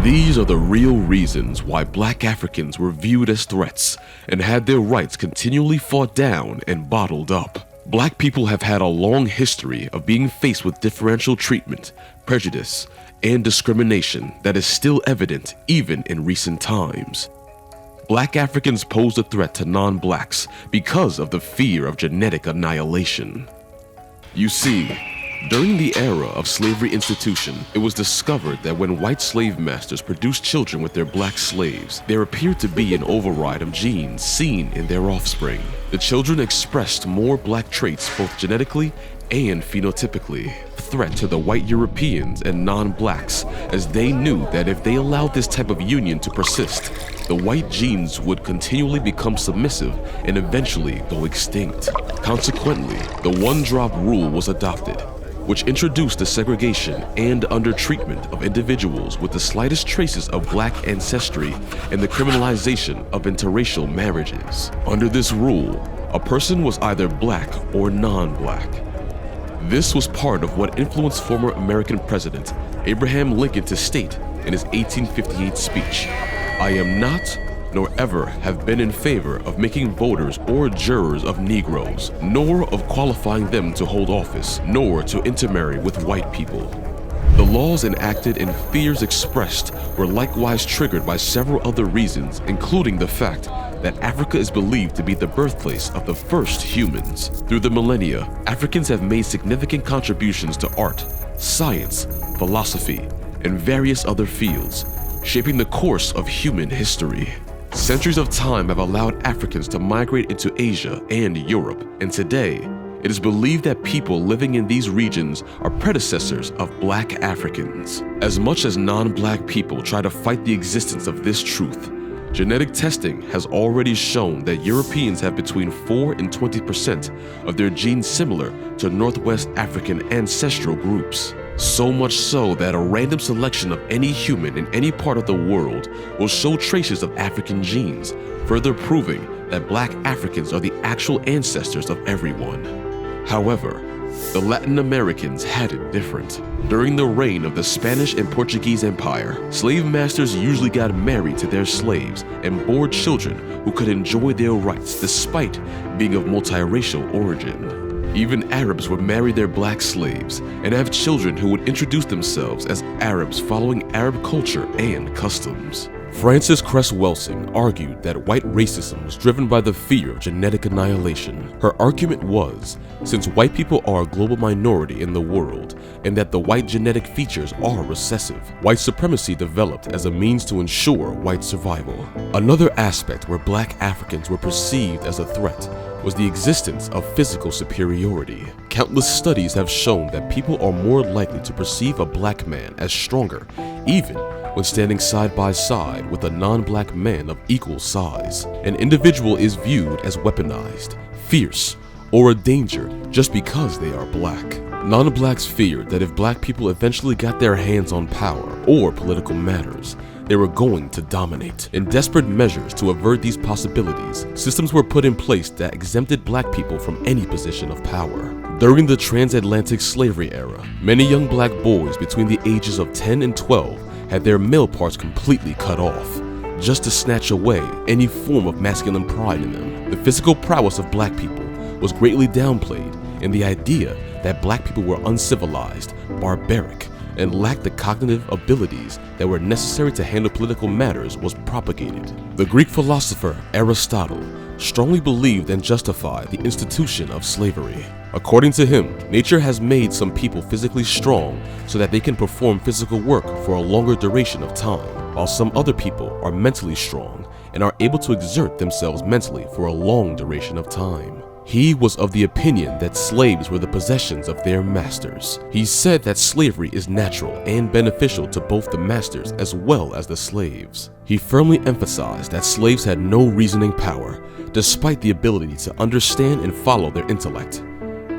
These are the real reasons why Black Africans were viewed as threats and had their rights continually fought down and bottled up. Black people have had a long history of being faced with differential treatment, prejudice, and discrimination that is still evident even in recent times. Black Africans pose a threat to non-blacks because of the fear of genetic annihilation. You see, during the era of slavery institution, it was discovered that when white slave masters produced children with their black slaves, there appeared to be an override of genes seen in their offspring. The children expressed more black traits both genetically and phenotypically, a threat to the white Europeans and non-blacks, as they knew that if they allowed this type of union to persist, the white genes would continually become submissive and eventually go extinct. Consequently, the one-drop rule was adopted, which introduced the segregation and undertreatment of individuals with the slightest traces of black ancestry and the criminalization of interracial marriages. Under this rule, a person was either black or non-black. This was part of what influenced former American President Abraham Lincoln to state in his 1858 speech, "I am not, nor ever have been in favor of making voters or jurors of Negroes, nor of qualifying them to hold office, nor to intermarry with white people." The laws enacted and fears expressed were likewise triggered by several other reasons, including the fact that Africa is believed to be the birthplace of the first humans. Through the millennia, Africans have made significant contributions to art, science, philosophy, and various other fields, shaping the course of human history. Centuries of time have allowed Africans to migrate into Asia and Europe, and today, it is believed that people living in these regions are predecessors of Black Africans. As much as non-Black people try to fight the existence of this truth, genetic testing has already shown that Europeans have between 4 and 20% of their genes similar to Northwest African ancestral groups. So much so that a random selection of any human in any part of the world will show traces of African genes, further proving that Black Africans are the actual ancestors of everyone. However, the Latin Americans had it different. During the reign of the Spanish and Portuguese Empire, slave masters usually got married to their slaves and bore children who could enjoy their rights despite being of multiracial origin. Even Arabs would marry their black slaves and have children who would introduce themselves as Arabs following Arab culture and customs. Frances Cress Welsing argued that white racism was driven by the fear of genetic annihilation. Her argument was, since white people are a global minority in the world and that the white genetic features are recessive, white supremacy developed as a means to ensure white survival. Another aspect where Black Africans were perceived as a threat was the existence of physical superiority. Countless studies have shown that people are more likely to perceive a black man as stronger, even when standing side by side with a non-black man of equal size. An individual is viewed as weaponized, fierce, or a danger just because they are black. Non-blacks feared that if black people eventually got their hands on power or political matters, they were going to dominate. In desperate measures to avert these possibilities, systems were put in place that exempted black people from any position of power. During the transatlantic slavery era, many young black boys between the ages of 10 and 12 had their male parts completely cut off, just to snatch away any form of masculine pride in them. The physical prowess of black people was greatly downplayed, and the idea that black people were uncivilized, barbaric, and lacked the cognitive abilities that were necessary to handle political matters was propagated. The Greek philosopher Aristotle strongly believed and justified the institution of slavery. According to him, nature has made some people physically strong so that they can perform physical work for a longer duration of time, while some other people are mentally strong and are able to exert themselves mentally for a long duration of time. He was of the opinion that slaves were the possessions of their masters. He said that slavery is natural and beneficial to both the masters as well as the slaves. He firmly emphasized that slaves had no reasoning power, despite the ability to understand and follow their intellect.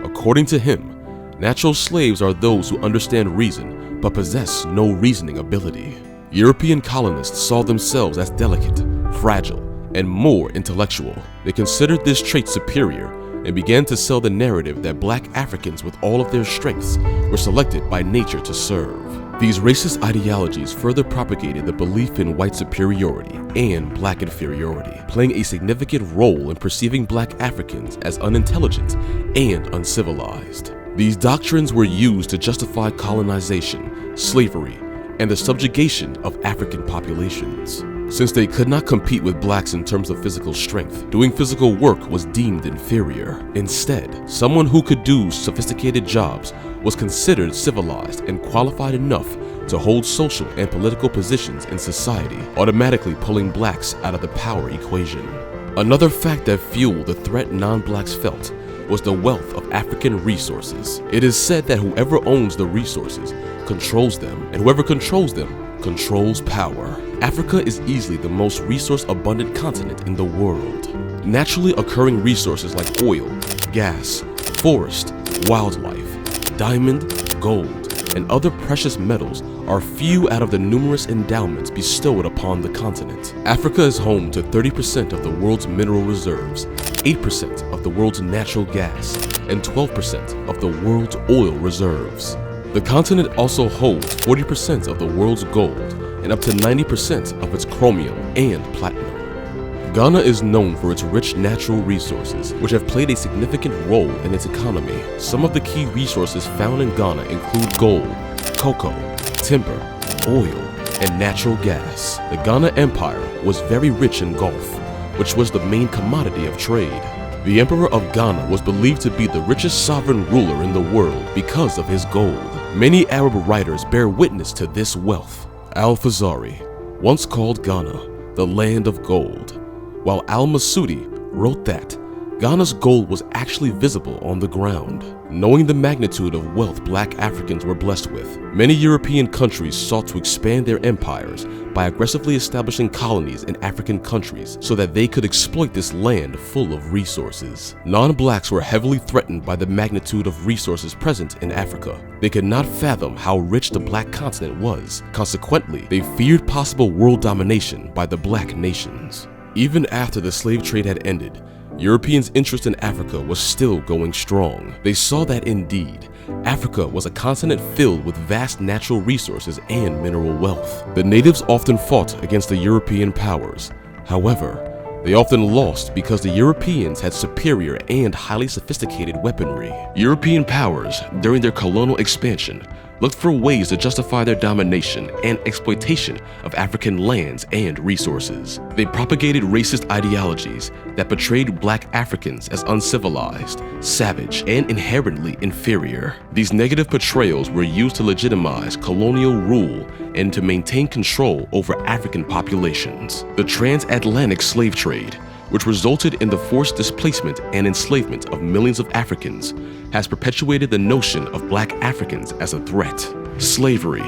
According to him, natural slaves are those who understand reason but possess no reasoning ability. European colonists saw themselves as delicate, fragile, and more intellectual. They considered this trait superior and began to sell the narrative that Black Africans with all of their strengths were selected by nature to serve. These racist ideologies further propagated the belief in white superiority and black inferiority, playing a significant role in perceiving black Africans as unintelligent and uncivilized. These doctrines were used to justify colonization, slavery, and the subjugation of African populations. Since they could not compete with blacks in terms of physical strength, doing physical work was deemed inferior. Instead, someone who could do sophisticated jobs was considered civilized and qualified enough to hold social and political positions in society, automatically pulling blacks out of the power equation. Another fact that fueled the threat non-blacks felt was the wealth of African resources. It is said that whoever owns the resources controls them, and whoever controls them controls power. Africa is easily the most resource-abundant continent in the world. Naturally occurring resources like oil, gas, forest, wildlife, diamond, gold, and other precious metals are few out of the numerous endowments bestowed upon the continent. Africa is home to 30% of the world's mineral reserves, 8% of the world's natural gas, and 12% of the world's oil reserves. The continent also holds 40% of the world's gold and up to 90% of its chromium and platinum. Ghana is known for its rich natural resources, which have played a significant role in its economy. Some of the key resources found in Ghana include gold, cocoa, timber, oil, and natural gas. The Ghana Empire was very rich in Gulf, which was the main commodity of trade. The Emperor of Ghana was believed to be the richest sovereign ruler in the world because of his gold. Many Arab writers bear witness to this wealth. Al-Fazari once called Ghana the land of gold, while Al-Masudi wrote that Ghana's gold was actually visible on the ground. Knowing the magnitude of wealth black Africans were blessed with, many European countries sought to expand their empires by aggressively establishing colonies in African countries so that they could exploit this land full of resources. Non-blacks were heavily threatened by the magnitude of resources present in Africa. They could not fathom how rich the black continent was. Consequently, they feared possible world domination by the black nations. Even after the slave trade had ended, Europeans' interest in Africa was still going strong. They saw that indeed, Africa was a continent filled with vast natural resources and mineral wealth. The natives often fought against the European powers. However, they often lost because the Europeans had superior and highly sophisticated weaponry. European powers, during their colonial expansion, looked for ways to justify their domination and exploitation of African lands and resources. They propagated racist ideologies that portrayed black Africans as uncivilized, savage, and inherently inferior. These negative portrayals were used to legitimize colonial rule and to maintain control over African populations. The transatlantic slave trade, which resulted in the forced displacement and enslavement of millions of Africans, has perpetuated the notion of black Africans as a threat. Slavery,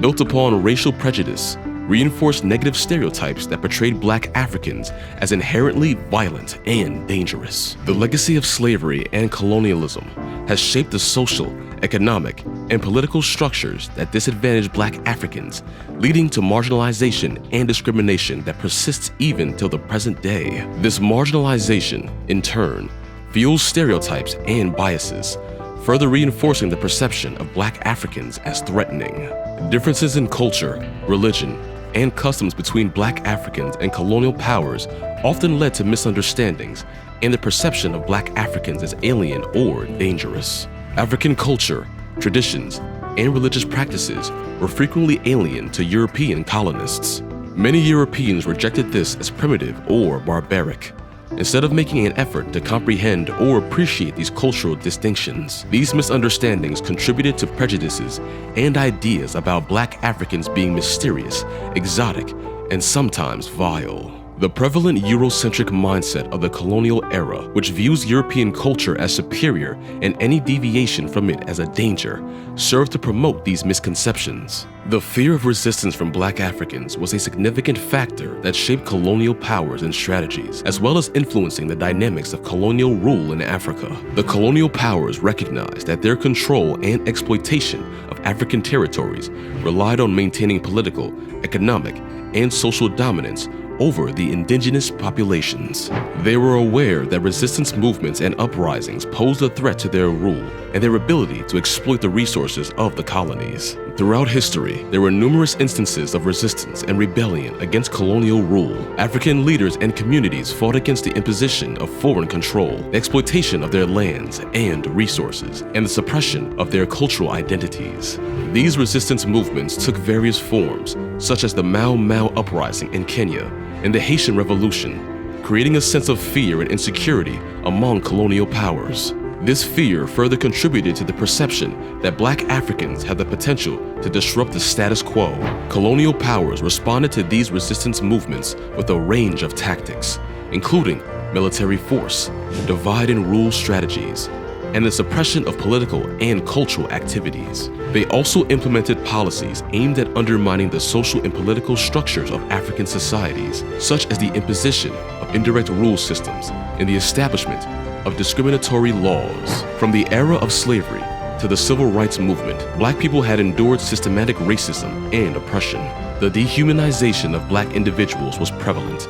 built upon racial prejudice, reinforced negative stereotypes that portrayed black Africans as inherently violent and dangerous. The legacy of slavery and colonialism has shaped the social, economic, and political structures that disadvantage black Africans, leading to marginalization and discrimination that persists even till the present day. This marginalization, in turn, fuels stereotypes and biases, further reinforcing the perception of black Africans as threatening. Differences in culture, religion, and customs between black Africans and colonial powers often led to misunderstandings and the perception of black Africans as alien or dangerous. African culture, traditions, and religious practices were frequently alien to European colonists. Many Europeans rejected this as primitive or barbaric, instead of making an effort to comprehend or appreciate these cultural distinctions. These misunderstandings contributed to prejudices and ideas about black Africans being mysterious, exotic, and sometimes vile. The prevalent Eurocentric mindset of the colonial era, which views European culture as superior and any deviation from it as a danger, served to promote these misconceptions. The fear of resistance from black Africans was a significant factor that shaped colonial powers and strategies, as well as influencing the dynamics of colonial rule in Africa. The colonial powers recognized that their control and exploitation of African territories relied on maintaining political, economic, and social dominance over the indigenous populations. They were aware that resistance movements and uprisings posed a threat to their rule and their ability to exploit the resources of the colonies. Throughout history, there were numerous instances of resistance and rebellion against colonial rule. African leaders and communities fought against the imposition of foreign control, the exploitation of their lands and resources, and the suppression of their cultural identities. These resistance movements took various forms, such as the Mau Mau uprising in Kenya and the Haitian Revolution, creating a sense of fear and insecurity among colonial powers. This fear further contributed to the perception that Black Africans had the potential to disrupt the status quo. Colonial powers responded to these resistance movements with a range of tactics, including military force, divide and rule strategies, and the suppression of political and cultural activities. They also implemented policies aimed at undermining the social and political structures of African societies, such as the imposition of indirect rule systems and the establishment of discriminatory laws. From the era of slavery to the civil rights movement, Black people had endured systematic racism and oppression. The dehumanization of Black individuals was prevalent,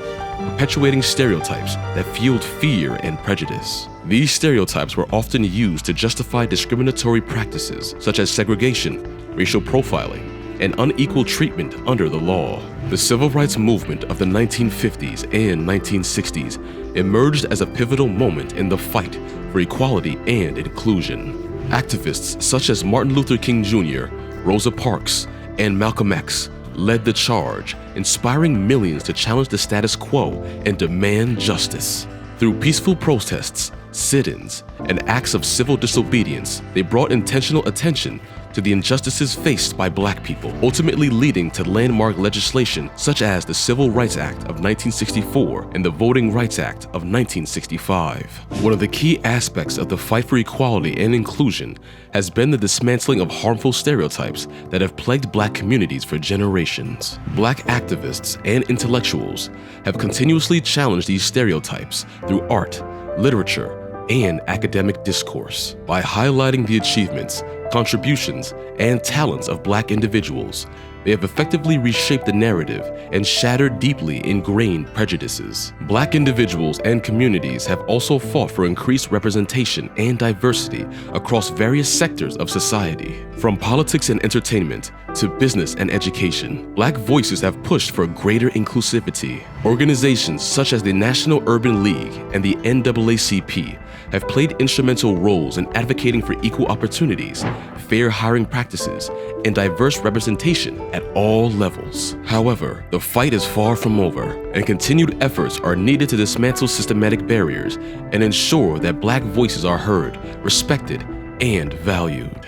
perpetuating stereotypes that fueled fear and prejudice. These stereotypes were often used to justify discriminatory practices such as segregation, racial profiling, and unequal treatment under the law. The civil rights movement of the 1950s and 1960s emerged as a pivotal moment in the fight for equality and inclusion. Activists such as Martin Luther King Jr., Rosa Parks, and Malcolm X led the charge, inspiring millions to challenge the status quo and demand justice. Through peaceful protests, sit-ins, and acts of civil disobedience, they brought intentional attention to the injustices faced by Black people, ultimately leading to landmark legislation such as the Civil Rights Act of 1964 and the Voting Rights Act of 1965. One of the key aspects of the fight for equality and inclusion has been the dismantling of harmful stereotypes that have plagued Black communities for generations. Black activists and intellectuals have continuously challenged these stereotypes through art, literature, and academic discourse. By highlighting the achievements, contributions, and talents of Black individuals, they have effectively reshaped the narrative and shattered deeply ingrained prejudices. Black individuals and communities have also fought for increased representation and diversity across various sectors of society. From politics and entertainment to business and education, Black voices have pushed for greater inclusivity. Organizations such as the National Urban League and the NAACP have played instrumental roles in advocating for equal opportunities, fair hiring practices, and diverse representation at all levels. However, the fight is far from over, and continued efforts are needed to dismantle systematic barriers and ensure that Black voices are heard, respected, and valued.